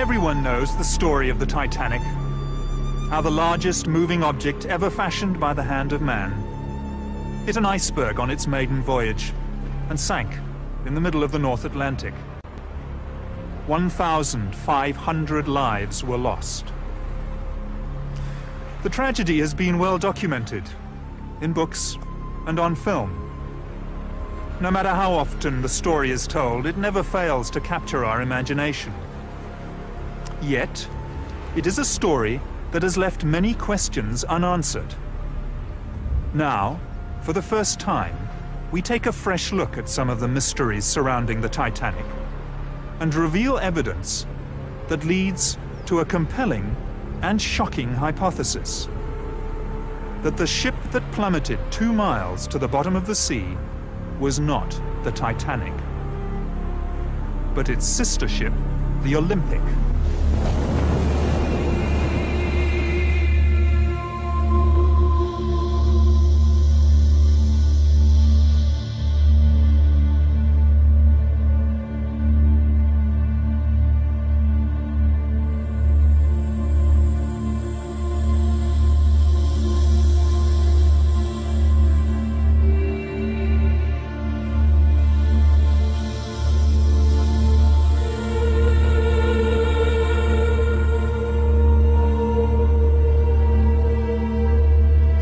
Everyone knows the story of the Titanic, how the largest moving object ever fashioned by the hand of man hit an iceberg on its maiden voyage and sank in the middle of the North Atlantic. 1,500 lives were lost. The tragedy has been well documented in books and on film. No matter how often the story is told, it never fails to capture our imagination. Yet, it is a story that has left many questions unanswered. Now, for the first time, we take a fresh look at some of the mysteries surrounding the Titanic and reveal evidence that leads to a compelling and shocking hypothesis: that the ship that plummeted 2 miles to the bottom of the sea was not the Titanic, but its sister ship, the Olympic.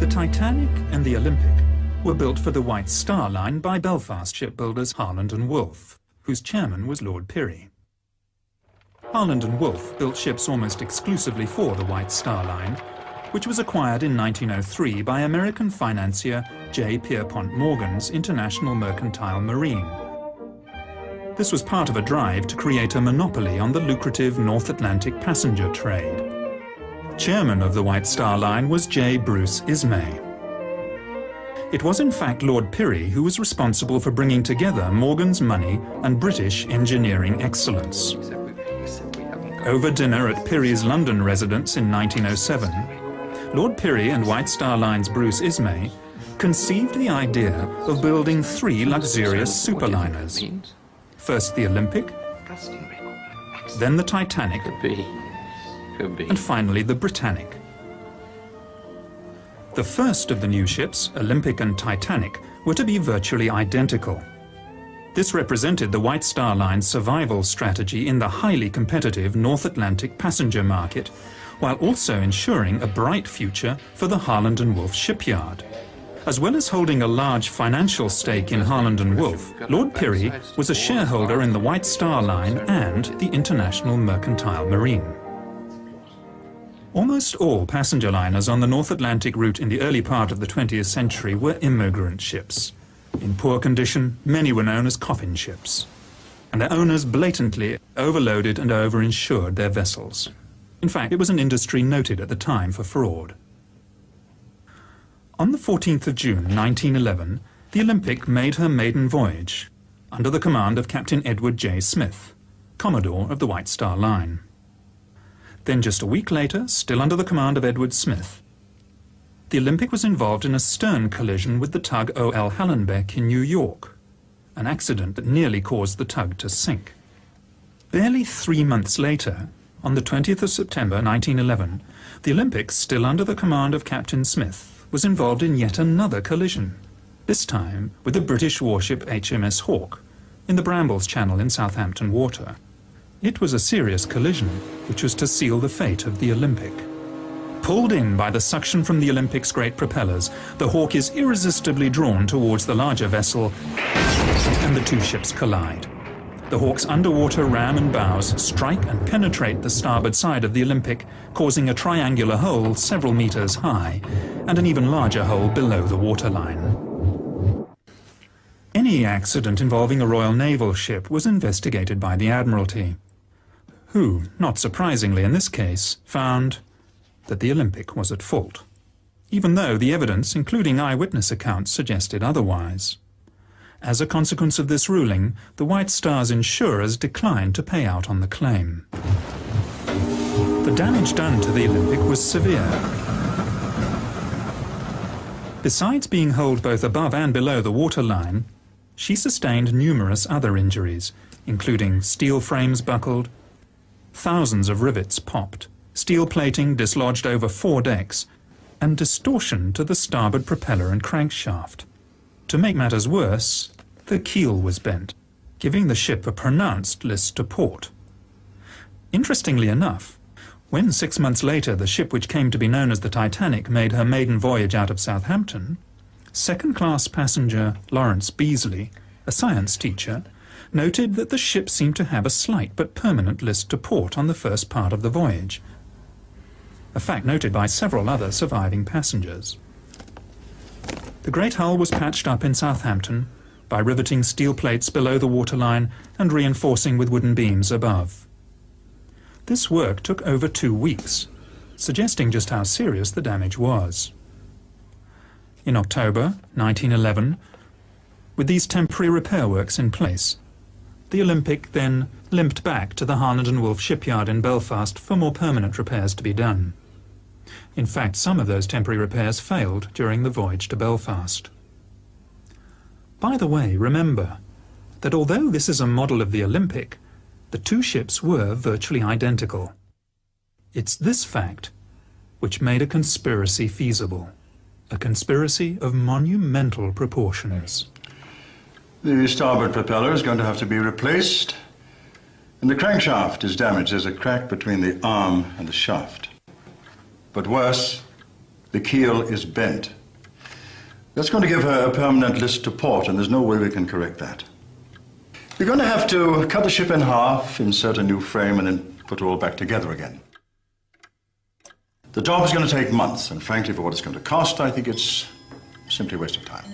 The Titanic and the Olympic were built for the White Star Line by Belfast shipbuilders Harland and Wolff, whose chairman was Lord Pirrie. Harland and Wolff built ships almost exclusively for the White Star Line, which was acquired in 1903 by American financier J. Pierpont Morgan's International Mercantile Marine. This was part of a drive to create a monopoly on the lucrative North Atlantic passenger trade. Chairman of the White Star Line was J. Bruce Ismay. It was in fact Lord Pirrie who was responsible for bringing together Morgan's money and British engineering excellence. Over dinner at Pirrie's London residence in 1907, Lord Pirrie and White Star Line's Bruce Ismay conceived the idea of building 3 luxurious superliners. First the Olympic, then the Titanic, and finally the Britannic. The first of the new ships, Olympic and Titanic, were to be virtually identical. This represented the White Star Line's survival strategy in the highly competitive North Atlantic passenger market, while also ensuring a bright future for the Harland and Wolff shipyard. As well as holding a large financial stake in Harland and Wolff, Lord Pirrie was a shareholder in the White Star Line and the International Mercantile Marine. Almost all passenger liners on the North Atlantic route in the early part of the 20th century were immigrant ships. In poor condition, many were known as coffin ships, and their owners blatantly overloaded and overinsured their vessels. In fact, it was an industry noted at the time for fraud. On the 14th of June 1911, the Olympic made her maiden voyage under the command of Captain Edward J. Smith, Commodore of the White Star Line. Then just a week later, still under the command of Edward Smith, the Olympic was involved in a stern collision with the tug O.L. Hallenbeck in New York, an accident that nearly caused the tug to sink. Barely 3 months later, on the 20th of September 1911, the Olympic, still under the command of Captain Smith, was involved in yet another collision, this time with the British warship HMS Hawke in the Brambles Channel in Southampton Water. It was a serious collision, which was to seal the fate of the Olympic. Pulled in by the suction from the Olympic's great propellers, the Hawke is irresistibly drawn towards the larger vessel, and the two ships collide. The Hawke's underwater ram and bows strike and penetrate the starboard side of the Olympic, causing a triangular hole several meters high, and an even larger hole below the waterline. Any accident involving a Royal Naval ship was investigated by the Admiralty, who, not surprisingly in this case, found that the Olympic was at fault, even though the evidence, including eyewitness accounts, suggested otherwise. As a consequence of this ruling, the White Star's insurers declined to pay out on the claim. The damage done to the Olympic was severe. Besides being holed both above and below the waterline, she sustained numerous other injuries, including steel frames buckled, thousands of rivets popped, steel plating dislodged over 4 decks, and distortion to the starboard propeller and crankshaft. To make matters worse, the keel was bent, giving the ship a pronounced list to port. Interestingly enough, when 6 months later the ship which came to be known as the Titanic made her maiden voyage out of Southampton, second-class passenger Lawrence Beasley, a science teacher, noted that the ship seemed to have a slight but permanent list to port on the first part of the voyage, a fact noted by several other surviving passengers. The great hull was patched up in Southampton by riveting steel plates below the waterline and reinforcing with wooden beams above. This work took over 2 weeks, suggesting just how serious the damage was. In October 1911, with these temporary repair works in place, the Olympic then limped back to the Harland and Wolff shipyard in Belfast for more permanent repairs to be done. In fact, some of those temporary repairs failed during the voyage to Belfast. By the way, remember that although this is a model of the Olympic, the 2 ships were virtually identical. It's this fact which made a conspiracy feasible, a conspiracy of monumental proportions. The starboard propeller is going to have to be replaced, and the crankshaft is damaged. There's a crack between the arm and the shaft. But worse, the keel is bent. That's going to give her a permanent list to port, and there's no way we can correct that. We're going to have to cut the ship in half, insert a new frame, and then put it all back together again. The job is going to take months, and frankly, for what it's going to cost, I think it's simply a waste of time.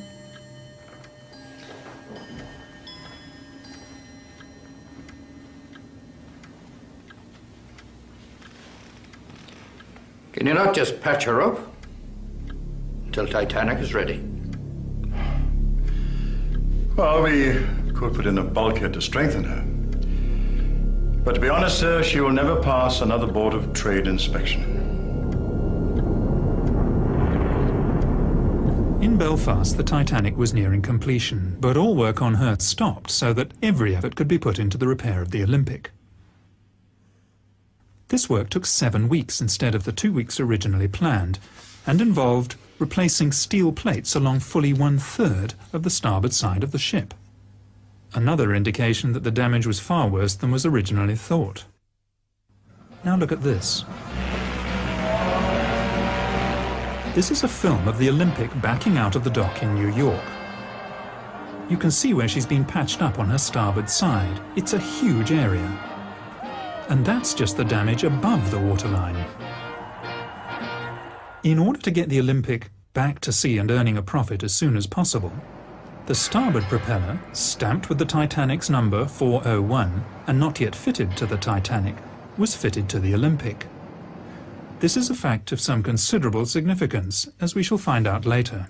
Can you not just patch her up until Titanic is ready? Well, we could put in a bulkhead to strengthen her. But to be honest, sir, she will never pass another Board of Trade inspection. In Belfast, the Titanic was nearing completion, but all work on her stopped so that every effort could be put into the repair of the Olympic. This work took 7 weeks instead of the 2 weeks originally planned, and involved replacing steel plates along fully 1/3 of the starboard side of the ship. Another indication that the damage was far worse than was originally thought. Now look at this. This is a film of the Olympic backing out of the dock in New York. You can see where she's been patched up on her starboard side. It's a huge area. And that's just the damage above the waterline. In order to get the Olympic back to sea and earning a profit as soon as possible, the starboard propeller, stamped with the Titanic's number 401 and not yet fitted to the Titanic, was fitted to the Olympic. This is a fact of some considerable significance, as we shall find out later.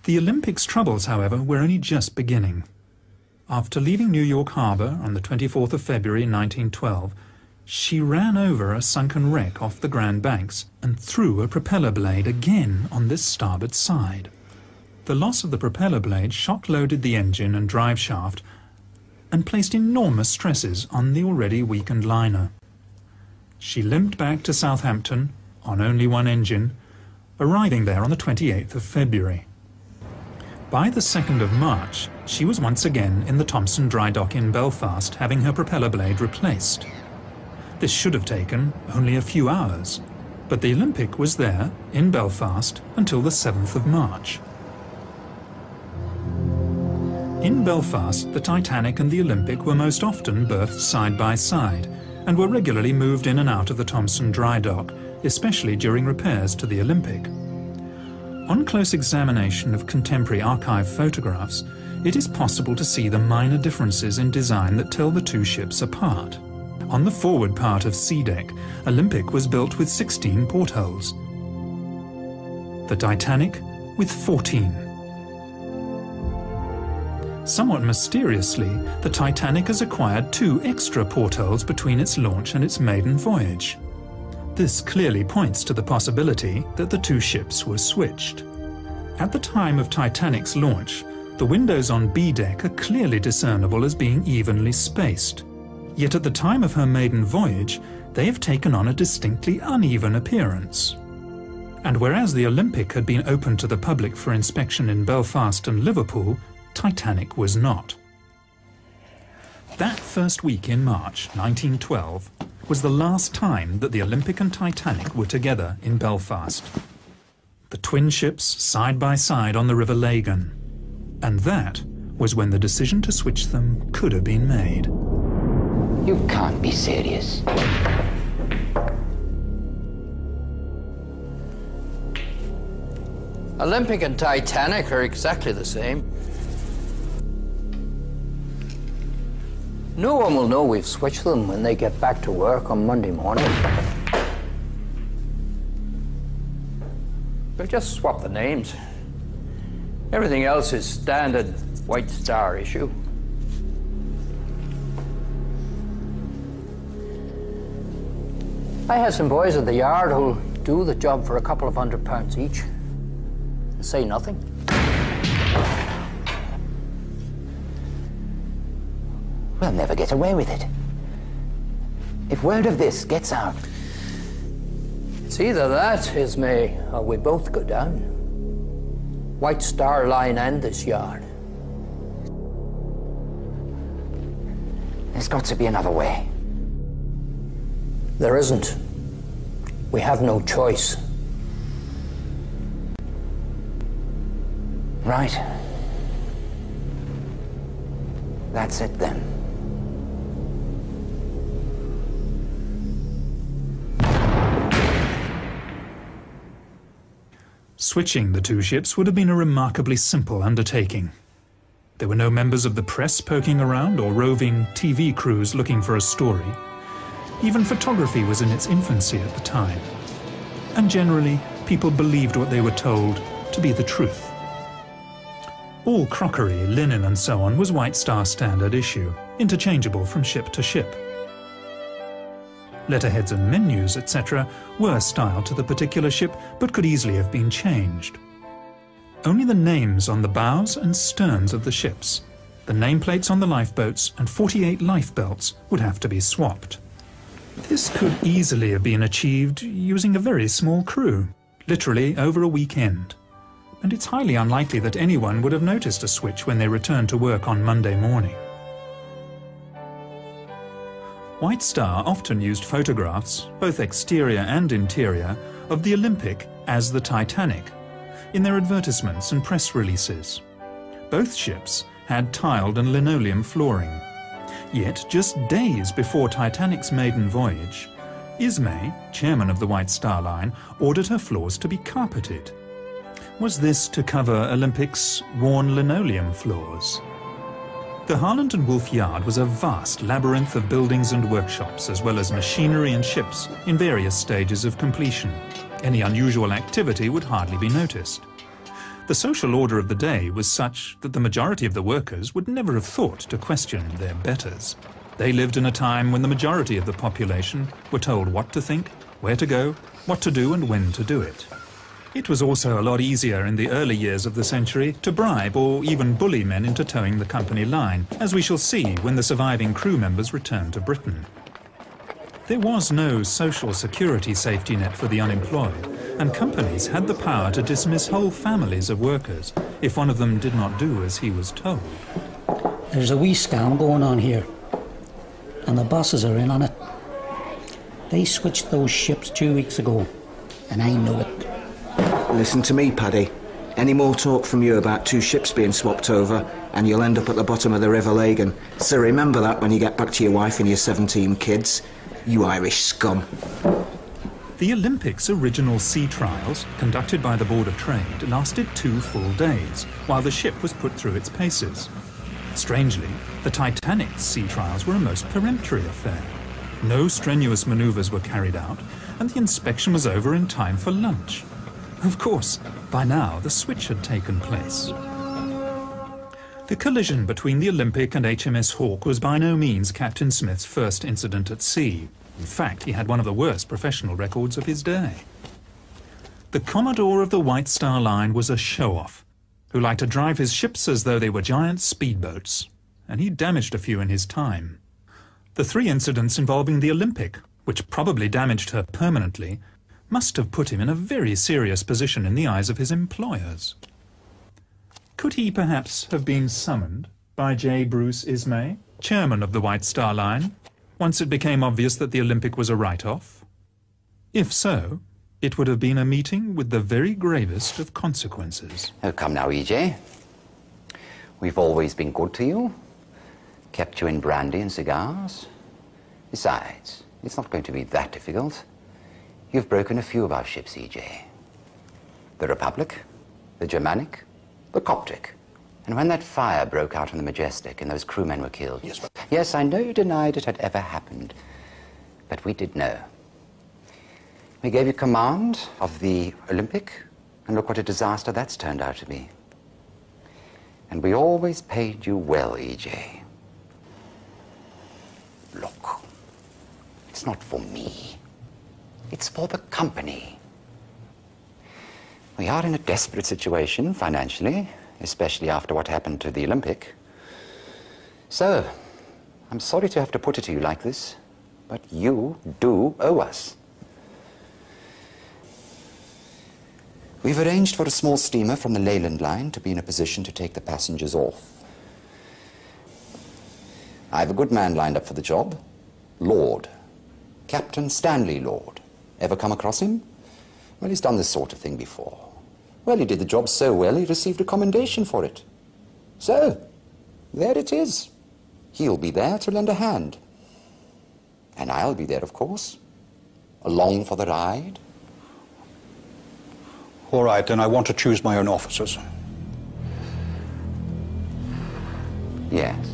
The Olympic's troubles, however, were only just beginning. After leaving New York Harbor on the 24th of February 1912, she ran over a sunken wreck off the Grand Banks and threw a propeller blade again on this starboard side. The loss of the propeller blade shock-loaded the engine and drive shaft and placed enormous stresses on the already weakened liner. She limped back to Southampton on only one engine, arriving there on the 28th of February. By the 2nd of March, she was once again in the Thompson dry dock in Belfast, having her propeller blade replaced. This should have taken only a few hours, but the Olympic was there in Belfast until the 7th of March. In Belfast, the Titanic and the Olympic were most often berthed side by side and were regularly moved in and out of the Thompson dry dock, especially during repairs to the Olympic. On close examination of contemporary archive photographs, it is possible to see the minor differences in design that tell the 2 ships apart. On the forward part of C deck, Olympic was built with 16 portholes. The Titanic with 14. Somewhat mysteriously, the Titanic has acquired 2 extra portholes between its launch and its maiden voyage. This clearly points to the possibility that the 2 ships were switched. At the time of Titanic's launch, the windows on B deck are clearly discernible as being evenly spaced. Yet at the time of her maiden voyage, they have taken on a distinctly uneven appearance. And whereas the Olympic had been opened to the public for inspection in Belfast and Liverpool, Titanic was not. That first week in March 1912 was the last time that the Olympic and Titanic were together in Belfast. The twin ships side by side on the River Lagan. And that was when the decision to switch them could have been made. You can't be serious. Olympic and Titanic are exactly the same. No one will know we've switched them when they get back to work on Monday morning. We'll just swap the names. Everything else is standard White Star issue. I have some boys at the yard who'll do the job for a couple of £100 each and say nothing. We'll never get away with it. If word of this gets out... It's either that, Ismay, or we both go down. White Star Line and this yard. There's got to be another way. There isn't. We have no choice. Right. That's it then. Switching the two ships would have been a remarkably simple undertaking. There were no members of the press poking around or roving TV crews looking for a story. Even photography was in its infancy at the time. And generally, people believed what they were told to be the truth. All crockery, linen and so on was White Star standard issue, interchangeable from ship to ship. Letterheads and menus, etc. were styled to the particular ship, but could easily have been changed. Only the names on the bows and sterns of the ships, the nameplates on the lifeboats and 48 lifebelts would have to be swapped. This could easily have been achieved using a very small crew, literally over a weekend. And it's highly unlikely that anyone would have noticed a switch when they returned to work on Monday morning. White Star often used photographs, both exterior and interior, of the Olympic as the Titanic, in their advertisements and press releases. Both ships had tiled and linoleum flooring. Yet, just days before Titanic's maiden voyage, Ismay, chairman of the White Star Line, ordered her floors to be carpeted. Was this to cover Olympic's worn linoleum floors? The Harland and Wolff Yard was a vast labyrinth of buildings and workshops, as well as machinery and ships in various stages of completion. Any unusual activity would hardly be noticed. The social order of the day was such that the majority of the workers would never have thought to question their betters. They lived in a time when the majority of the population were told what to think, where to go, what to do and when to do it. It was also a lot easier in the early years of the century to bribe or even bully men into towing the company line, as we shall see when the surviving crew members return to Britain. There was no social security safety net for the unemployed, and companies had the power to dismiss whole families of workers if one of them did not do as he was told. There's a wee scam going on here, and the bosses are in on it. They switched those ships 2 weeks ago, and I know it. Listen to me, Paddy. Any more talk from you about two ships being swapped over, and you'll end up at the bottom of the River Lagan. So remember that when you get back to your wife and your 17 kids. You Irish scum. The Olympics' original sea trials, conducted by the Board of Trade, lasted 2 full days, while the ship was put through its paces. Strangely, the Titanic's sea trials were a most peremptory affair. No strenuous manoeuvres were carried out, and the inspection was over in time for lunch. Of course, by now the switch had taken place. The collision between the Olympic and HMS Hawke was by no means Captain Smith's first incident at sea. In fact, he had one of the worst professional records of his day. The Commodore of the White Star Line was a show-off, who liked to drive his ships as though they were giant speedboats, and he damaged a few in his time. The 3 incidents involving the Olympic, which probably damaged her permanently, must have put him in a very serious position in the eyes of his employers. Could he perhaps have been summoned by J. Bruce Ismay, chairman of the White Star Line, once it became obvious that the Olympic was a write-off? If so, it would have been a meeting with the very gravest of consequences. Oh, come now, E.J. We've always been good to you. Kept you in brandy and cigars. Besides, it's not going to be that difficult. You've broken a few of our ships, E.J. The Republic, the Germanic, the Coptic. And when that fire broke out on the Majestic and those crewmen were killed... Yes, I know you denied it had ever happened, but we did know. We gave you command of the Olympic, and look what a disaster that's turned out to be. And we always paid you well, E.J. Look, it's not for me. It's for the company. We are in a desperate situation financially, especially after what happened to the Olympic. So, I'm sorry to have to put it to you like this, but you do owe us. We've arranged for a small steamer from the Leyland line to be in a position to take the passengers off. I have a good man lined up for the job. Lord. Captain Stanley Lord. Ever come across him? Well, he's done this sort of thing before. Well, he did the job so well, he received a commendation for it. So, there it is. He'll be there to lend a hand. And I'll be there, of course. Along for the ride. All right, then I want to choose my own officers. Yes.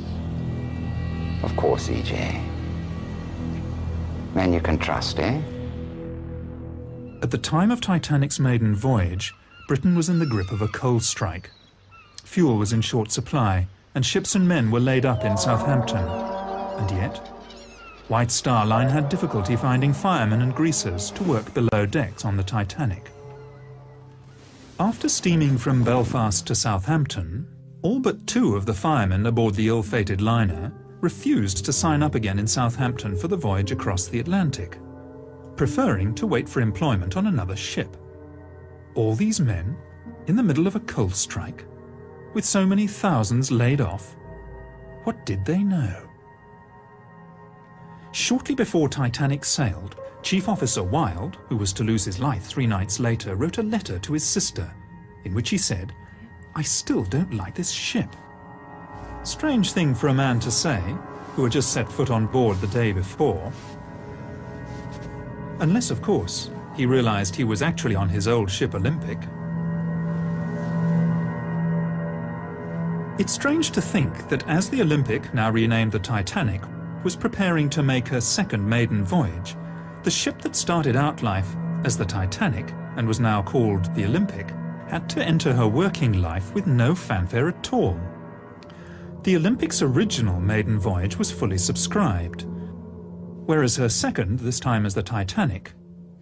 Of course, E.J. Men you can trust, eh? At the time of Titanic's maiden voyage, Britain was in the grip of a coal strike. Fuel was in short supply, and ships and men were laid up in Southampton. And yet, White Star Line had difficulty finding firemen and greasers to work below decks on the Titanic. After steaming from Belfast to Southampton, all but 2 of the firemen aboard the ill-fated liner refused to sign up again in Southampton for the voyage across the Atlantic, preferring to wait for employment on another ship. All these men, in the middle of a coal strike, with so many thousands laid off, what did they know? Shortly before Titanic sailed, Chief Officer Wilde, who was to lose his life 3 nights later, wrote a letter to his sister, in which he said, "I still don't like this ship." Strange thing for a man to say, who had just set foot on board the day before. Unless, of course, he realized he was actually on his old ship Olympic. It's strange to think that as the Olympic, now renamed the Titanic, was preparing to make her second maiden voyage, the ship that started out life as the Titanic and was now called the Olympic had to enter her working life with no fanfare at all. The Olympic's original maiden voyage was fully subscribed, whereas her second, this time as the Titanic,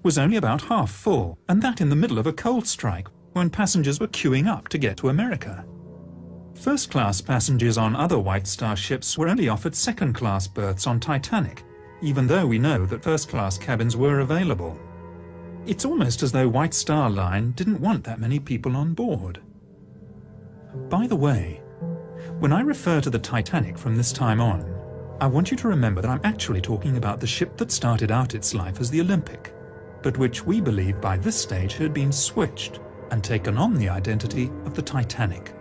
was only about half full, and that in the middle of a coal strike when passengers were queuing up to get to America. First-class passengers on other White Star ships were only offered second-class berths on Titanic, even though we know that first-class cabins were available. It's almost as though White Star Line didn't want that many people on board. By the way, when I refer to the Titanic from this time on, I want you to remember that I'm actually talking about the ship that started out its life as the Olympic, but which we believe by this stage had been switched and taken on the identity of the Titanic.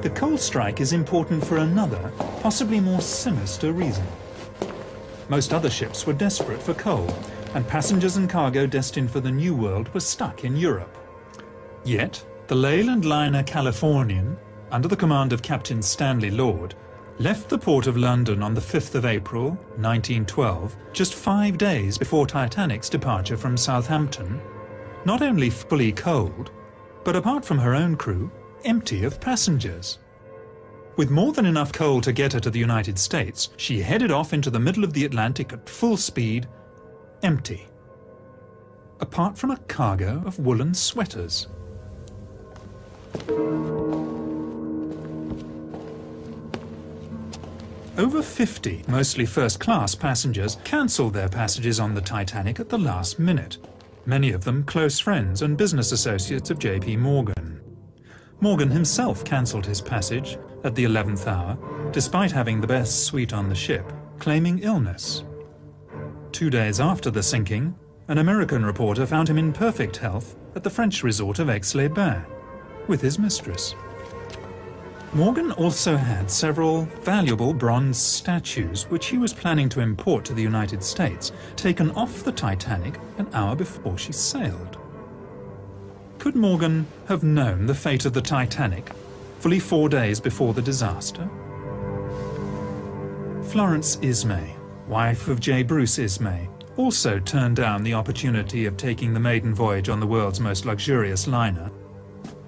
The coal strike is important for another, possibly more sinister reason. Most other ships were desperate for coal, and passengers and cargo destined for the New World were stuck in Europe. Yet, the Leyland liner Californian, under the command of Captain Stanley Lord, left the port of London on the 5th of April, 1912, just 5 days before Titanic's departure from Southampton, not only fully coaled, but apart from her own crew, empty of passengers. With more than enough coal to get her to the United States, she headed off into the middle of the Atlantic at full speed, empty, apart from a cargo of woolen sweaters. over 50, mostly first-class passengers, cancelled their passages on the Titanic at the last minute, many of them close friends and business associates of J.P. Morgan. Morgan himself cancelled his passage at the 11th hour, despite having the best suite on the ship, claiming illness. 2 days after the sinking, an American reporter found him in perfect health at the French resort of Aix-les-Bains, with his mistress. Morgan also had several valuable bronze statues which he was planning to import to the United States, taken off the Titanic an hour before she sailed. Could Morgan have known the fate of the Titanic fully 4 days before the disaster? Florence Ismay, wife of J. Bruce Ismay, also turned down the opportunity of taking the maiden voyage on the world's most luxurious liner,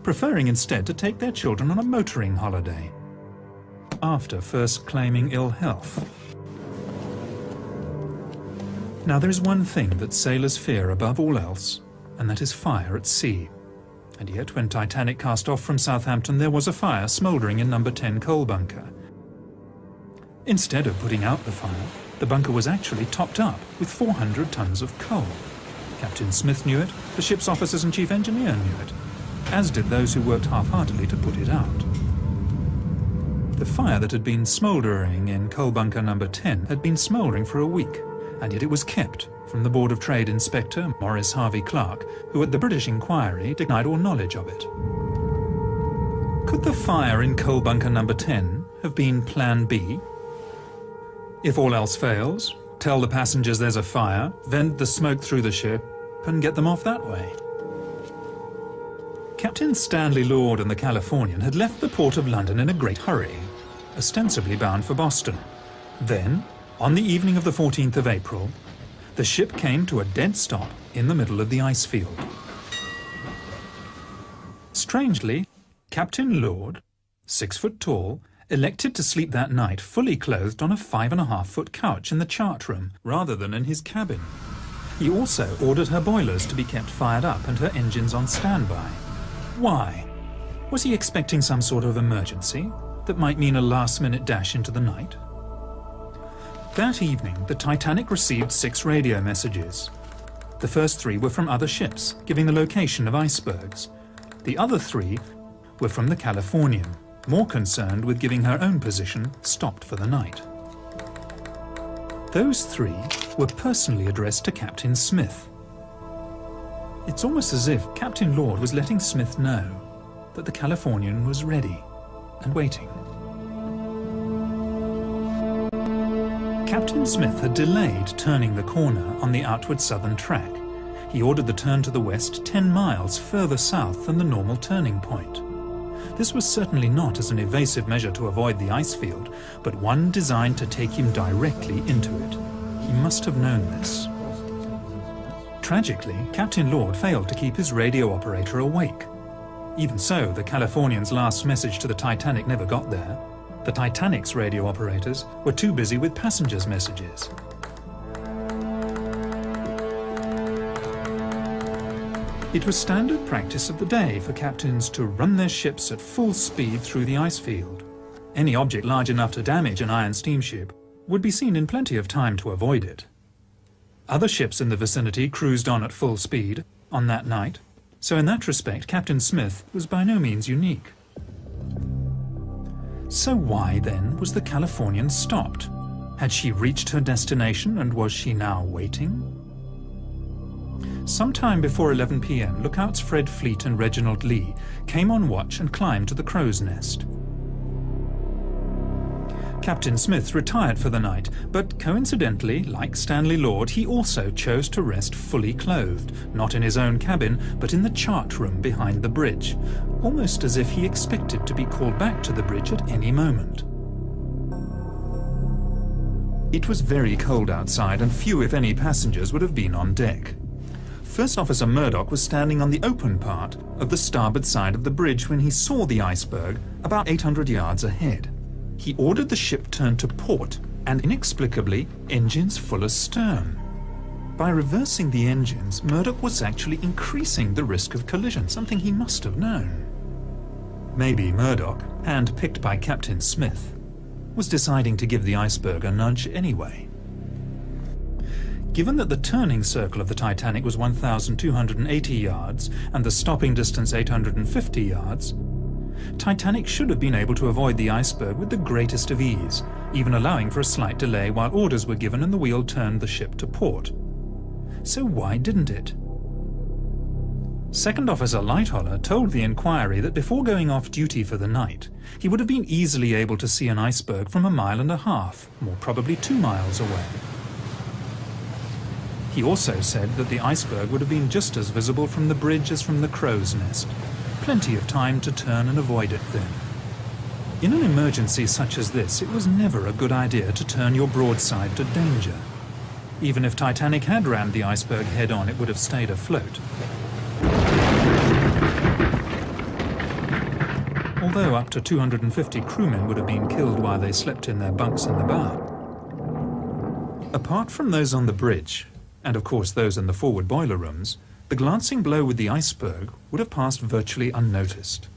preferring instead to take their children on a motoring holiday, after first claiming ill health. Now there's one thing that sailors fear above all else, and that is fire at sea. And yet when Titanic cast off from Southampton, there was a fire smouldering in number 10 coal bunker. Instead of putting out the fire, the bunker was actually topped up with 400 tons of coal. Captain Smith knew it, the ship's officers and chief engineer knew it, as did those who worked half-heartedly to put it out. The fire that had been smouldering in coal bunker number 10 had been smouldering for a week, and yet it was kept from the Board of Trade Inspector Maurice Harvey Clark, who at the British inquiry denied all knowledge of it. Could the fire in coal bunker number 10 have been Plan B? If all else fails, tell the passengers there's a fire, vent the smoke through the ship, and get them off that way. Captain Stanley Lord and the Californian had left the port of London in a great hurry, ostensibly bound for Boston. Then, on the evening of the 14th of April, the ship came to a dead stop in the middle of the ice field. Strangely, Captain Lord, 6 foot tall, elected to sleep that night fully clothed on a 5.5-foot couch in the chart room rather than in his cabin. He also ordered her boilers to be kept fired up and her engines on standby. Why? Was he expecting some sort of emergency that might mean a last-minute dash into the night? That evening, the Titanic received 6 radio messages. The first 3 were from other ships, giving the location of icebergs. The other 3 were from the Californian, more concerned with giving her own position, stopped for the night. Those 3 were personally addressed to Captain Smith. It's almost as if Captain Lord was letting Smith know that the Californian was ready and waiting. Captain Smith had delayed turning the corner on the outward southern track. He ordered the turn to the west 10 miles further south than the normal turning point. This was certainly not as an evasive measure to avoid the ice field, but one designed to take him directly into it. He must have known this. Tragically, Captain Lord failed to keep his radio operator awake. Even so, the Californian's last message to the Titanic never got there. The Titanic's radio operators were too busy with passengers' messages. It was standard practice of the day for captains to run their ships at full speed through the ice field. Any object large enough to damage an iron steamship would be seen in plenty of time to avoid it. Other ships in the vicinity cruised on at full speed on that night, so in that respect Captain Smith was by no means unique. So why, then, was the Californian stopped? Had she reached her destination and was she now waiting? Sometime before 11 p.m, lookouts Fred Fleet and Reginald Lee came on watch and climbed to the crow's nest. Captain Smith retired for the night, but coincidentally, like Stanley Lord, he also chose to rest fully clothed, not in his own cabin, but in the chart room behind the bridge, almost as if he expected to be called back to the bridge at any moment. It was very cold outside, and few, if any, passengers would have been on deck. First Officer Murdoch was standing on the open part of the starboard side of the bridge when he saw the iceberg about 800 yards ahead. He ordered the ship turned to port and, inexplicably, engines full astern. By reversing the engines, Murdoch was actually increasing the risk of collision, something he must have known. Maybe Murdoch, hand-picked by Captain Smith, was deciding to give the iceberg a nudge anyway. Given that the turning circle of the Titanic was 1,280 yards and the stopping distance 850 yards, Titanic should have been able to avoid the iceberg with the greatest of ease, even allowing for a slight delay while orders were given and the wheel turned the ship to port. So why didn't it? Second Officer Lightholler told the inquiry that before going off duty for the night, he would have been easily able to see an iceberg from 1.5 miles, more probably 2 miles away. He also said that the iceberg would have been just as visible from the bridge as from the crow's nest. Plenty of time to turn and avoid it then. In an emergency such as this, it was never a good idea to turn your broadside to danger. Even if Titanic had rammed the iceberg head-on, it would have stayed afloat. Although up to 250 crewmen would have been killed while they slept in their bunks in the bow. Apart from those on the bridge, and of course those in the forward boiler rooms, the glancing blow with the iceberg would have passed virtually unnoticed.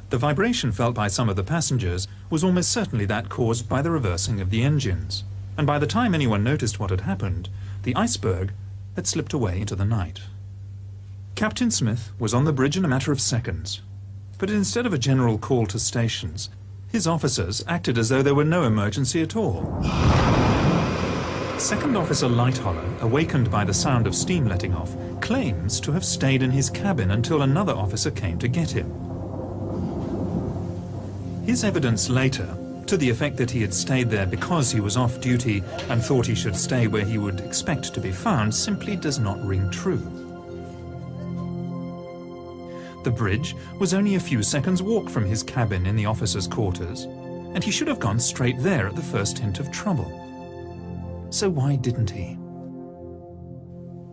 The vibration felt by some of the passengers was almost certainly that caused by the reversing of the engines, and by the time anyone noticed what had happened, the iceberg had slipped away into the night. Captain Smith was on the bridge in a matter of seconds, but instead of a general call to stations, his officers acted as though there were no emergency at all. Second Officer Lightholler, awakened by the sound of steam letting off, claims to have stayed in his cabin until another officer came to get him. His evidence later, to the effect that he had stayed there because he was off duty and thought he should stay where he would expect to be found, simply does not ring true. The bridge was only a few seconds' walk from his cabin in the officers' quarters, and he should have gone straight there at the first hint of trouble. So why didn't he?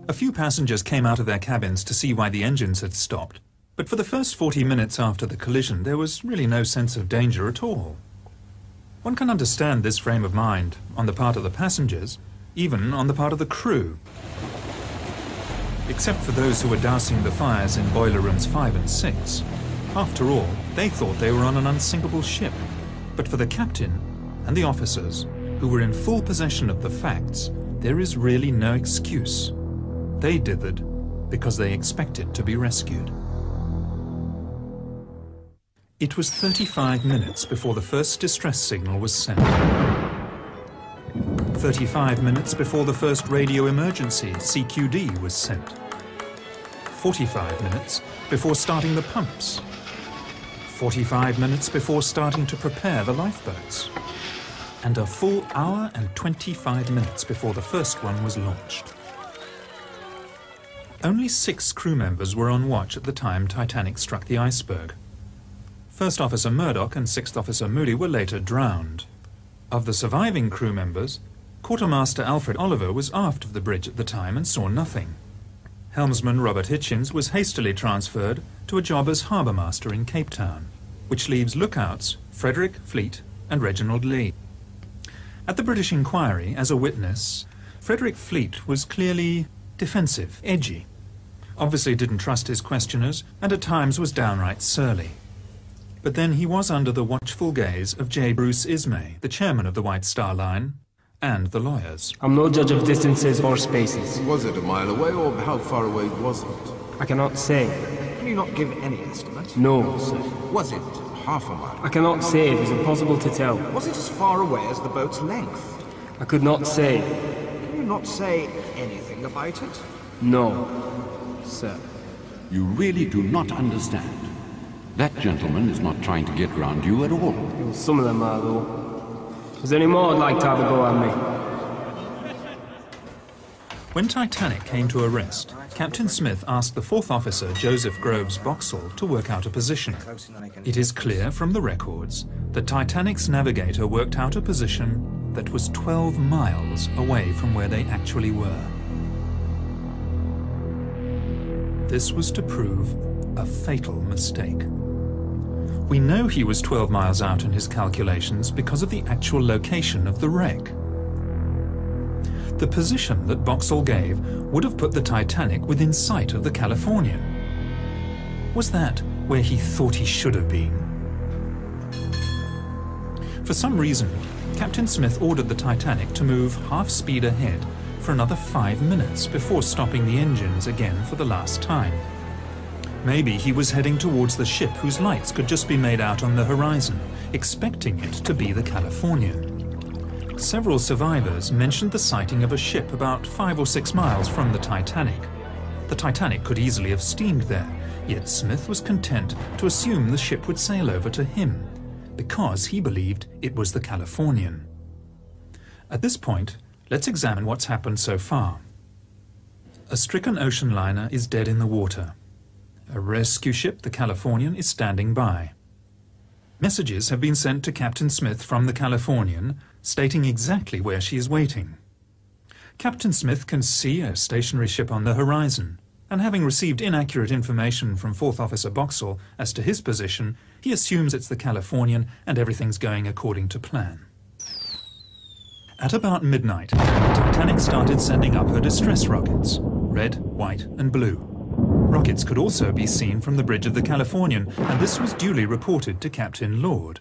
A few passengers came out of their cabins to see why the engines had stopped, but for the first 40 minutes after the collision there was really no sense of danger at all. One can understand this frame of mind on the part of the passengers, even on the part of the crew. Except for those who were dousing the fires in boiler rooms 5 and 6. After all, they thought they were on an unsinkable ship. But for the captain and the officers, who were in full possession of the facts, there is really no excuse. They dithered because they expected to be rescued. It was 35 minutes before the first distress signal was sent. 35 minutes before the first radio emergency, CQD, was sent. 45 minutes before starting the pumps. 45 minutes before starting to prepare the lifeboats. And a full hour and 25 minutes before the first one was launched. Only 6 crew members were on watch at the time Titanic struck the iceberg. First Officer Murdoch and Sixth Officer Moody were later drowned. Of the surviving crew members, Quartermaster Alfred Oliver was aft of the bridge at the time and saw nothing. Helmsman Robert Hitchins was hastily transferred to a job as harbour master in Cape Town, which leaves lookouts Frederick, Fleet and Reginald Lee. At the British inquiry, as a witness, Frederick Fleet was clearly defensive, edgy, obviously didn't trust his questioners, and at times was downright surly. But then he was under the watchful gaze of J. Bruce Ismay, the chairman of the White Star Line, and the lawyers. I'm no judge of distances or spaces. Was it a mile away, or how far away was it? I cannot say. Can you not give any estimate? No, sir. Was it half a mile? I cannot say. It is impossible to tell. Was it as far away as the boat's length? I could not say. Can you not say anything about it? No, sir. You really do not understand. That gentleman is not trying to get round you at all. Well, some of them are, though. Is there any more I'd like to have a go at me? When Titanic came to a rest, Captain Smith asked the 4th Officer, Joseph Groves Boxall, to work out a position. It is clear from the records that Titanic's navigator worked out a position that was 12 miles away from where they actually were. This was to prove a fatal mistake. We know he was 12 miles out in his calculations because of the actual location of the wreck. The position that Boxall gave would have put the Titanic within sight of the Californian. Was that where he thought he should have been? For some reason, Captain Smith ordered the Titanic to move half speed ahead for another 5 minutes before stopping the engines again for the last time. Maybe he was heading towards the ship whose lights could just be made out on the horizon, expecting it to be the Californian. Several survivors mentioned the sighting of a ship about 5 or 6 miles from the Titanic. The Titanic could easily have steamed there, yet Smith was content to assume the ship would sail over to him, because he believed it was the Californian. At this point, let's examine what's happened so far. A stricken ocean liner is dead in the water. A rescue ship, the Californian, is standing by. Messages have been sent to Captain Smith from the Californian, stating exactly where she is waiting. Captain Smith can see a stationary ship on the horizon, and having received inaccurate information from 4th Officer Boxall as to his position, he assumes it's the Californian and everything's going according to plan. At about midnight, the Titanic started sending up her distress rockets, red, white and blue. Rockets could also be seen from the bridge of the Californian, and this was duly reported to Captain Lord.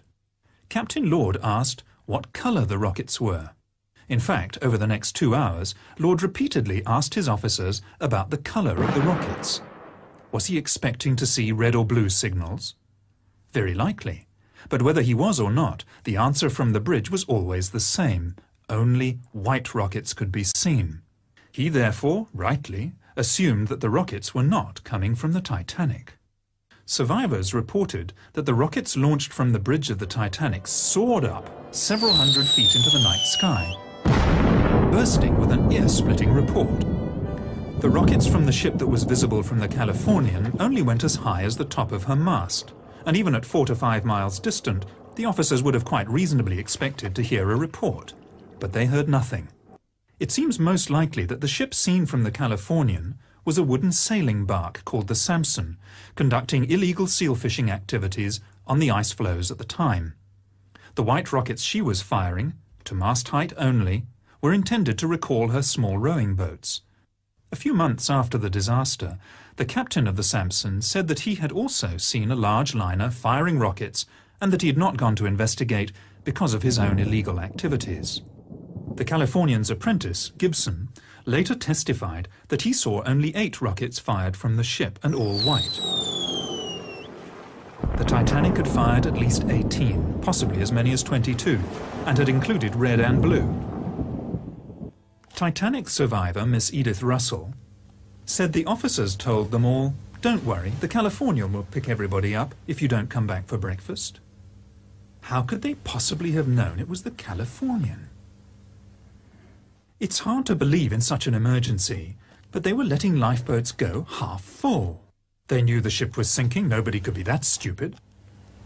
Captain Lord asked what colour the rockets were. In fact, over the next 2 hours, Lord repeatedly asked his officers about the colour of the rockets. Was he expecting to see red or blue signals? Very likely. But whether he was or not, the answer from the bridge was always the same. Only white rockets could be seen. He therefore, rightly, assumed that the rockets were not coming from the Titanic. Survivors reported that the rockets launched from the bridge of the Titanic soared up several hundred feet into the night sky, bursting with an ear-splitting report. The rockets from the ship that was visible from the Californian only went as high as the top of her mast, and even at 4 to 5 miles distant, the officers would have quite reasonably expected to hear a report. But they heard nothing. It seems most likely that the ship seen from the Californian was a wooden sailing bark called the Samson, conducting illegal seal fishing activities on the ice floes at the time. The white rockets she was firing, to mast height only, were intended to recall her small rowing boats. A few months after the disaster, the captain of the Samson said that he had also seen a large liner firing rockets and that he had not gone to investigate because of his own illegal activities. The Californian's apprentice, Gibson, later testified that he saw only 8 rockets fired from the ship, and all white. The Titanic had fired at least 18, possibly as many as 22, and had included red and blue. Titanic survivor Miss Edith Russell said the officers told them all, "Don't worry, the Californian will pick everybody up if you don't come back for breakfast." How could they possibly have known it was the Californian? It's hard to believe in such an emergency, but they were letting lifeboats go half full. They knew the ship was sinking, nobody could be that stupid.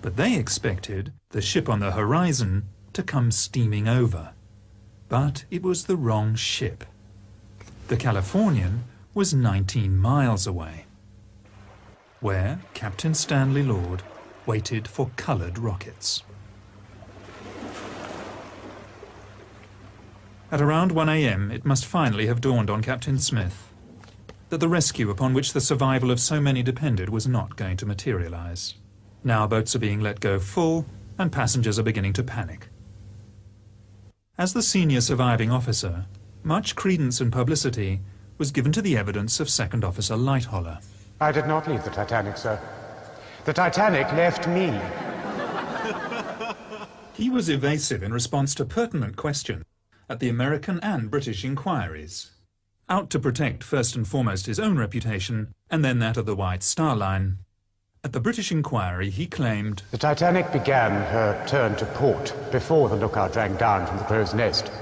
But they expected the ship on the horizon to come steaming over. But it was the wrong ship. The Californian was 19 miles away, where Captain Stanley Lord waited for coloured rockets. At around 1 a.m., it must finally have dawned on Captain Smith that the rescue upon which the survival of so many depended was not going to materialize. Now boats are being let go full, and passengers are beginning to panic. As the senior surviving officer, much credence and publicity was given to the evidence of Second Officer Lightholler. I did not leave the Titanic, sir. The Titanic left me. He was evasive in response to pertinent questions at the American and British inquiries, out to protect first and foremost his own reputation and then that of the White Star Line. At the British inquiry, he claimed, "The Titanic began her turn to port before the lookout rang down from the crow's nest."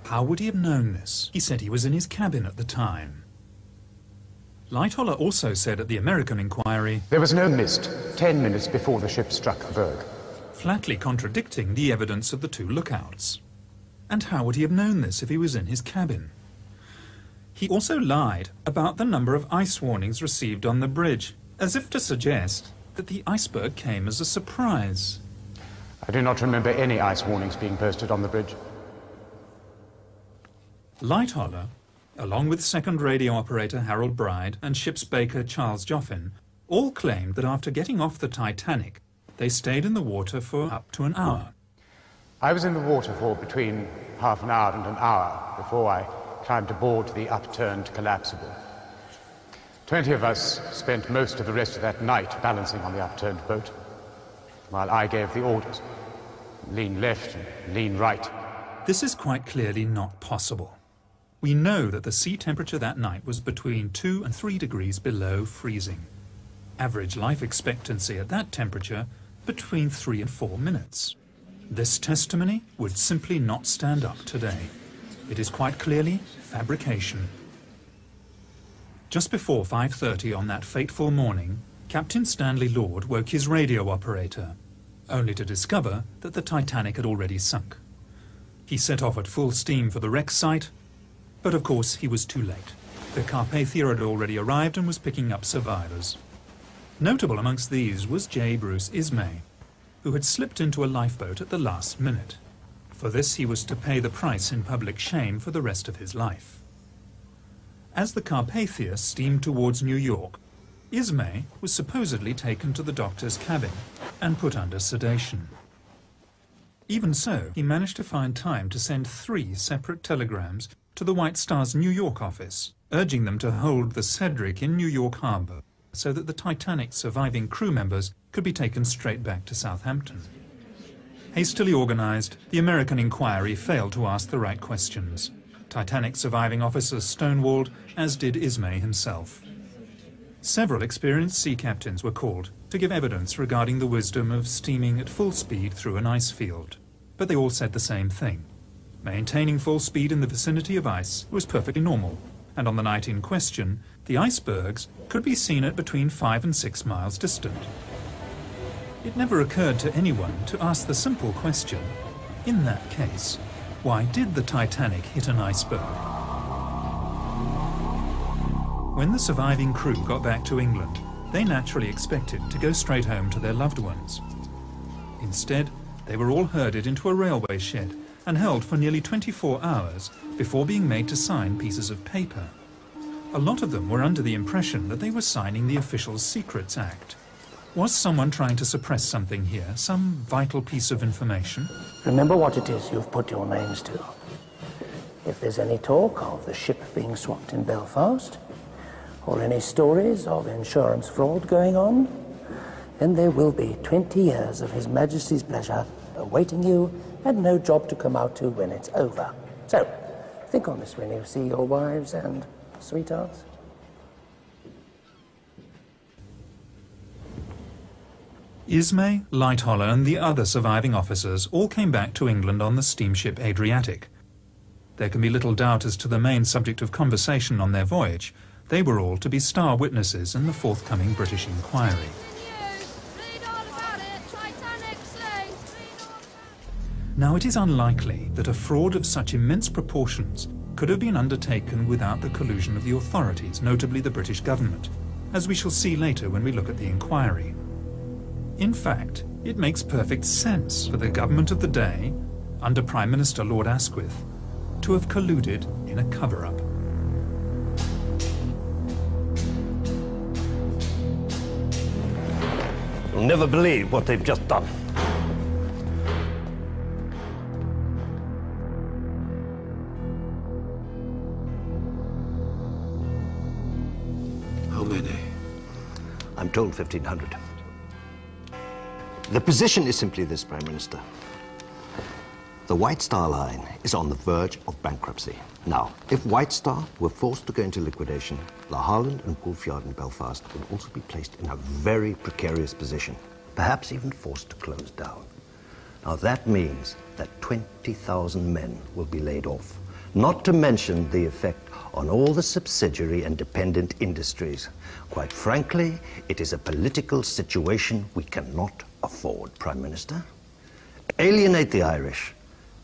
How would he have known this? He said he was in his cabin at the time. Lightholler also said at the American inquiry, "There was no mist 10 minutes before the ship struck the berg," flatly contradicting the evidence of the 2 lookouts. And how would he have known this if he was in his cabin? He also lied about the number of ice warnings received on the bridge, as if to suggest that the iceberg came as a surprise. "I do not remember any ice warnings being posted on the bridge." Lightholler, along with second radio operator Harold Bride and ship's baker Charles Joffin, all claimed that after getting off the Titanic, they stayed in the water for up to an hour, I was in the water for between half an hour and an hour before I climbed aboard the upturned collapsible. 20 of us spent most of the rest of that night balancing on the upturned boat, while I gave the orders. Lean left and lean right. This is quite clearly not possible. We know that the sea temperature that night was between 2 and 3 degrees below freezing. Average life expectancy at that temperature between 3 and 4 minutes. This testimony would simply not stand up today. It is quite clearly fabrication. Just before 5:30 on that fateful morning, Captain Stanley Lord woke his radio operator, only to discover that the Titanic had already sunk. He set off at full steam for the wreck site, but of course he was too late. The Carpathia had already arrived and was picking up survivors. Notable amongst these was J. Bruce Ismay, who had slipped into a lifeboat at the last minute. For this he was to pay the price in public shame for the rest of his life. As the Carpathia steamed towards New York, Ismay was supposedly taken to the doctor's cabin and put under sedation. Even so, he managed to find time to send 3 separate telegrams to the White Star's New York office, urging them to hold the Cedric in New York Harbor so that the Titanic's surviving crew members could be taken straight back to Southampton. Hastily organized, the American inquiry failed to ask the right questions. Titanic surviving officers stonewalled, as did Ismay himself. Several experienced sea captains were called to give evidence regarding the wisdom of steaming at full speed through an ice field. But they all said the same thing. Maintaining full speed in the vicinity of ice was perfectly normal, and on the night in question, the icebergs could be seen at between 5 and 6 miles distant. It never occurred to anyone to ask the simple question, in that case, why did the Titanic hit an iceberg? When the surviving crew got back to England, they naturally expected to go straight home to their loved ones. Instead, they were all herded into a railway shed and held for nearly 24 hours before being made to sign pieces of paper. A lot of them were under the impression that they were signing the Official Secrets Act. Was someone trying to suppress something here, some vital piece of information? Remember what it is you've put your names to. If there's any talk of the ship being swapped in Belfast, or any stories of insurance fraud going on, then there will be 20 years of His Majesty's pleasure awaiting you and no job to come out to when it's over. So, think on this when you see your wives and sweethearts. Ismay, Lightoller and the other surviving officers all came back to England on the steamship Adriatic. There can be little doubt as to the main subject of conversation on their voyage. They were all to be star witnesses in the forthcoming British inquiry. Now, it is unlikely that a fraud of such immense proportions could have been undertaken without the collusion of the authorities, notably the British government, as we shall see later when we look at the inquiry. In fact, it makes perfect sense for the government of the day, under Prime Minister Lord Asquith, to have colluded in a cover-up. You'll never believe what they've just done. How many? I'm told 1,500. The position is simply this, Prime Minister. The White Star Line is on the verge of bankruptcy. Now, if White Star were forced to go into liquidation, La Holland and Wolf Yard in Belfast would also be placed in a very precarious position, perhaps even forced to close down. Now, that means that 20,000 men will be laid off, not to mention the effect on all the subsidiary and dependent industries. Quite frankly, it is a political situation we cannot afford, Prime Minister. Alienate the Irish,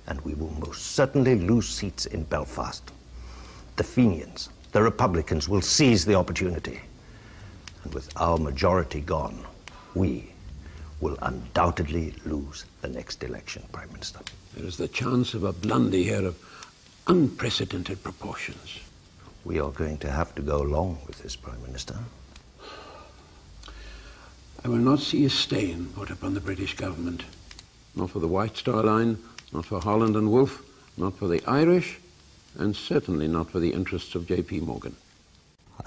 and we will most certainly lose seats in Belfast. The Fenians, the Republicans, will seize the opportunity. And with our majority gone, we will undoubtedly lose the next election, Prime Minister. There is the chance of a blunder here of unprecedented proportions. We are going to have to go along with this, Prime Minister. I will not see a stain put upon the British government, not for the White Star Line Not for Holland and Wolff, not for the Irish, and certainly not for the interests of J.P. Morgan.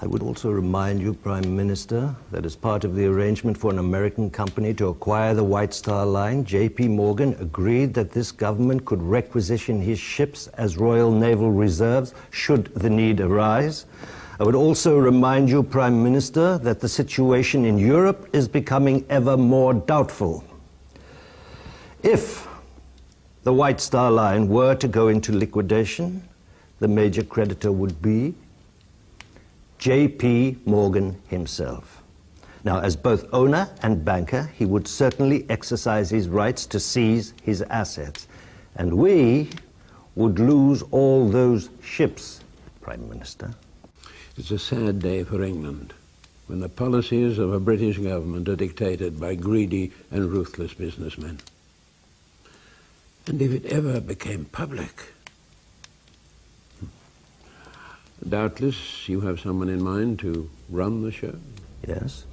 I would also remind you, Prime Minister, that as part of the arrangement for an American company to acquire the White Star Line, J.P. Morgan agreed that this government could requisition his ships as Royal Naval Reserves should the need arise. I would also remind you, Prime Minister, that the situation in Europe is becoming ever more doubtful. If the White Star Line were to go into liquidation, the major creditor would be J.P. Morgan himself. Now, as both owner and banker, he would certainly exercise his rights to seize his assets. And we would lose all those ships, Prime Minister. It's a sad day for England, when the policies of a British government are dictated by greedy and ruthless businessmen. And if it ever became public... Doubtless you have someone in mind to run the show? Yes.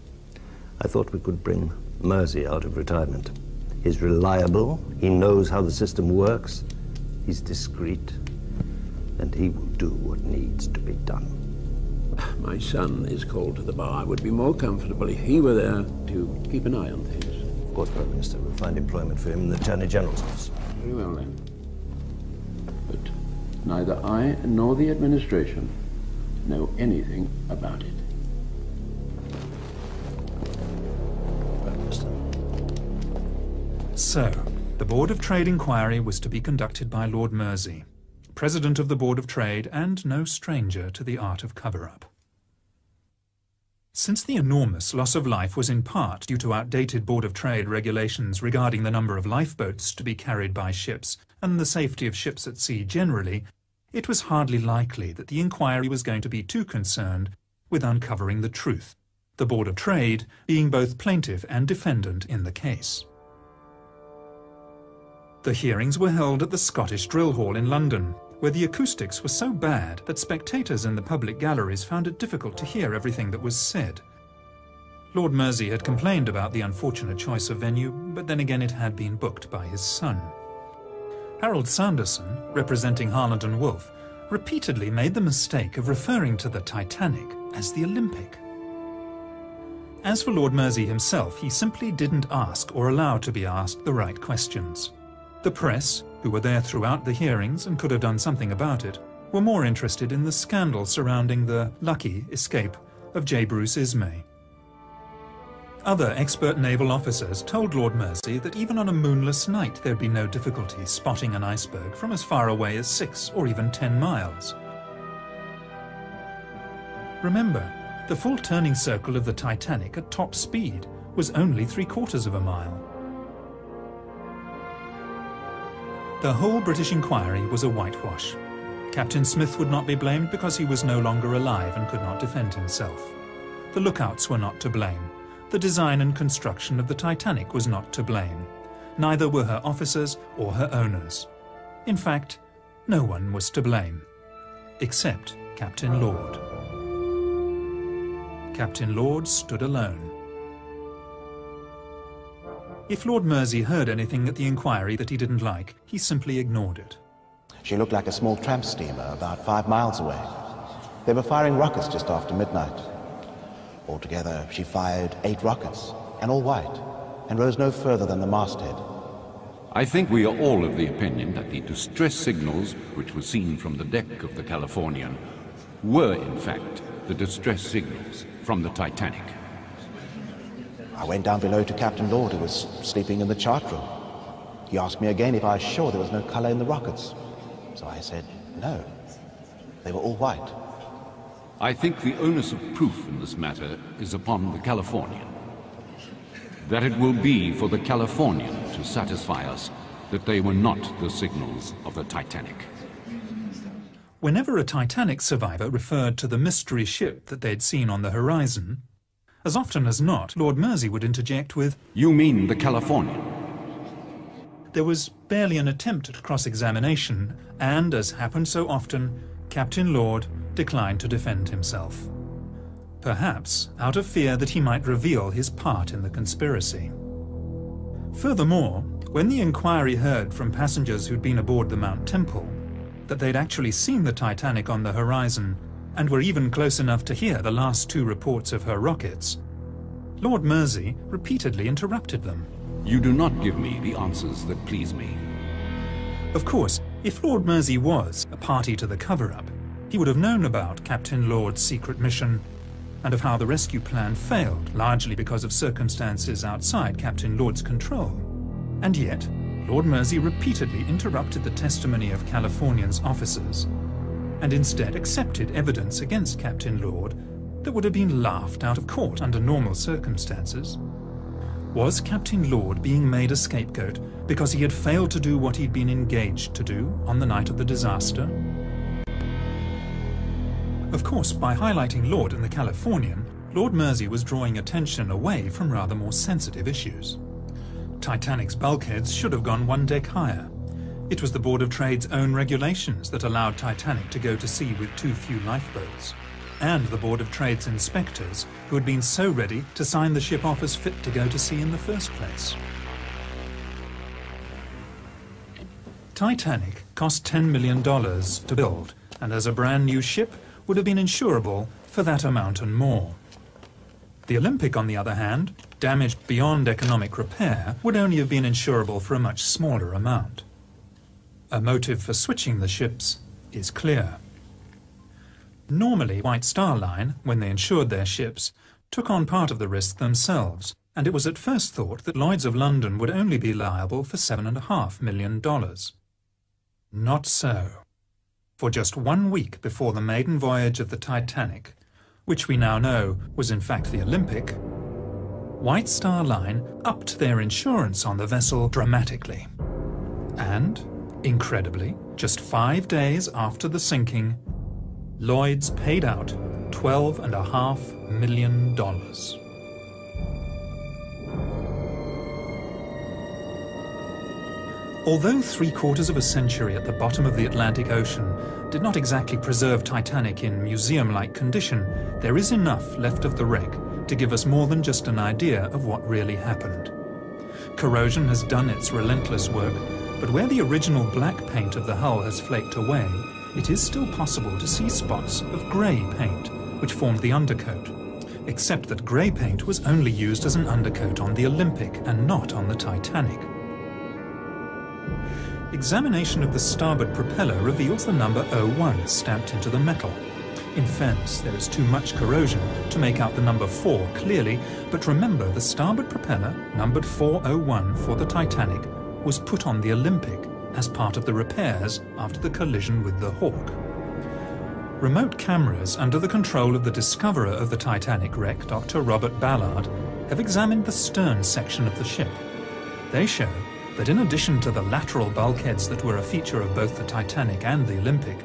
I thought we could bring Mersey out of retirement. He's reliable, he knows how the system works, he's discreet, and he will do what needs to be done. My son is called to the bar. I would be more comfortable if he were there to keep an eye on things. Of course, Prime Minister, we'll find employment for him in the Attorney General's office. Very well, then. But neither I nor the administration know anything about it. So, the Board of Trade inquiry was to be conducted by Lord Mersey, President of the Board of Trade and no stranger to the art of cover-up. Since the enormous loss of life was in part due to outdated Board of Trade regulations regarding the number of lifeboats to be carried by ships and the safety of ships at sea generally, it was hardly likely that the inquiry was going to be too concerned with uncovering the truth, the Board of Trade being both plaintiff and defendant in the case. The hearings were held at the Scottish Drill Hall in London, where the acoustics were so bad that spectators in the public galleries found it difficult to hear everything that was said. Lord Mersey had complained about the unfortunate choice of venue, but then again it had been booked by his son. Harold Sanderson, representing Harland and Wolff, repeatedly made the mistake of referring to the Titanic as the Olympic. As for Lord Mersey himself, he simply didn't ask or allow to be asked the right questions. The press, who were there throughout the hearings and could have done something about it, were more interested in the scandal surrounding the lucky escape of J. Bruce Ismay. Other expert naval officers told Lord Mersey that even on a moonless night there'd be no difficulty spotting an iceberg from as far away as 6 or even 10 miles. Remember, the full turning circle of the Titanic at top speed was only 3/4 of a mile. The whole British inquiry was a whitewash. Captain Smith would not be blamed because he was no longer alive and could not defend himself. The lookouts were not to blame. The design and construction of the Titanic was not to blame. Neither were her officers or her owners. In fact, no one was to blame, except Captain Lord. Captain Lord stood alone. If Lord Mersey heard anything at the inquiry that he didn't like, he simply ignored it. She looked like a small tramp steamer about 5 miles away. They were firing rockets just after midnight. Altogether, she fired 8 rockets, and all white, and rose no further than the masthead. I think we are all of the opinion that the distress signals, which were seen from the deck of the Californian, were in fact the distress signals from the Titanic. I went down below to Captain Lord, who was sleeping in the chart room. He asked me again if I was sure there was no color in the rockets. So I said, no, they were all white. I think the onus of proof in this matter is upon the Californian. That it will be for the Californian to satisfy us that they were not the signals of the Titanic. Whenever a Titanic survivor referred to the mystery ship that they'd seen on the horizon, as often as not, Lord Mersey would interject with, "You mean the Californian?" There was barely an attempt at cross-examination, and, as happened so often, Captain Lord declined to defend himself. Perhaps out of fear that he might reveal his part in the conspiracy. Furthermore, When the inquiry heard from passengers who'd been aboard the Mount Temple that they'd actually seen the Titanic on the horizon and were even close enough to hear the last 2 reports of her rockets, Lord Mersey repeatedly interrupted them. You do not give me the answers that please me. Of course, if Lord Mersey was a party to the cover-up, he would have known about Captain Lord's secret mission and of how the rescue plan failed, largely because of circumstances outside Captain Lord's control. And yet, Lord Mersey repeatedly interrupted the testimony of Californian's officers and instead accepted evidence against Captain Lord that would have been laughed out of court under normal circumstances. Was Captain Lord being made a scapegoat because he had failed to do what he'd been engaged to do on the night of the disaster? Of course, by highlighting Lord and the Californian, Lord Mersey was drawing attention away from rather more sensitive issues. Titanic's bulkheads should have gone 1 deck higher. It was the Board of Trade's own regulations that allowed Titanic to go to sea with too few lifeboats, and the Board of Trade's inspectors who had been so ready to sign the ship off as fit to go to sea in the first place. Titanic cost $10 million to build, and as a brand new ship would have been insurable for that amount and more. The Olympic, on the other hand, damaged beyond economic repair, would only have been insurable for a much smaller amount. A motive for switching the ships is clear. Normally, White Star Line, when they insured their ships, took on part of the risk themselves, and it was at first thought that Lloyd's of London would only be liable for $7.5 million. Not so. For just 1 week before the maiden voyage of the Titanic, which we now know was in fact the Olympic, White Star Line upped their insurance on the vessel dramatically. And, incredibly, just 5 days after the sinking, Lloyd's paid out $12.5 million. Although 3/4 of a century at the bottom of the Atlantic Ocean did not exactly preserve Titanic in museum-like condition, there is enough left of the wreck to give us more than just an idea of what really happened. Corrosion has done its relentless work, but where the original black paint of the hull has flaked away, it is still possible to see spots of grey paint, which formed the undercoat, except that grey paint was only used as an undercoat on the Olympic and not on the Titanic. Examination of the starboard propeller reveals the number 01 stamped into the metal. In fairness, there is too much corrosion to make out the number 4 clearly, but remember the starboard propeller, numbered 401 for the Titanic, was put on the Olympic as part of the repairs after the collision with the Hawk. Remote cameras under the control of the discoverer of the Titanic wreck, Dr. Robert Ballard, have examined the stern section of the ship. They show that in addition to the lateral bulkheads that were a feature of both the Titanic and the Olympic,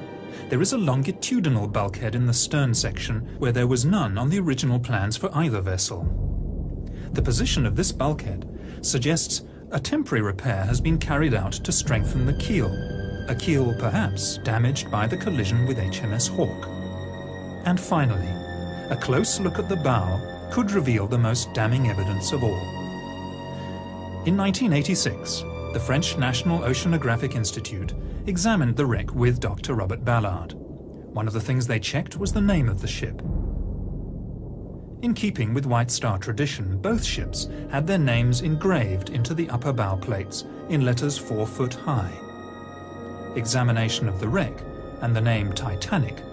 there is a longitudinal bulkhead in the stern section where there was none on the original plans for either vessel. The position of this bulkhead suggests a temporary repair has been carried out to strengthen the keel, a keel perhaps damaged by the collision with HMS Hawk. And finally, a close look at the bow could reveal the most damning evidence of all. In 1986, the French National Oceanographic Institute examined the wreck with Dr. Robert Ballard. One of the things they checked was the name of the ship. In keeping with White Star tradition, both ships had their names engraved into the upper bow plates in letters 4 foot high. Examination of the wreck and the name Titanic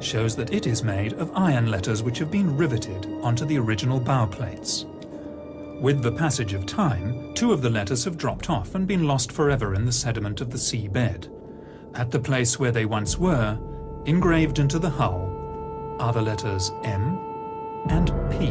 shows that it is made of iron letters which have been riveted onto the original bow plates. With the passage of time, 2 of the letters have dropped off and been lost forever in the sediment of the seabed. At the place where they once were, engraved into the hull, are the letters M and P.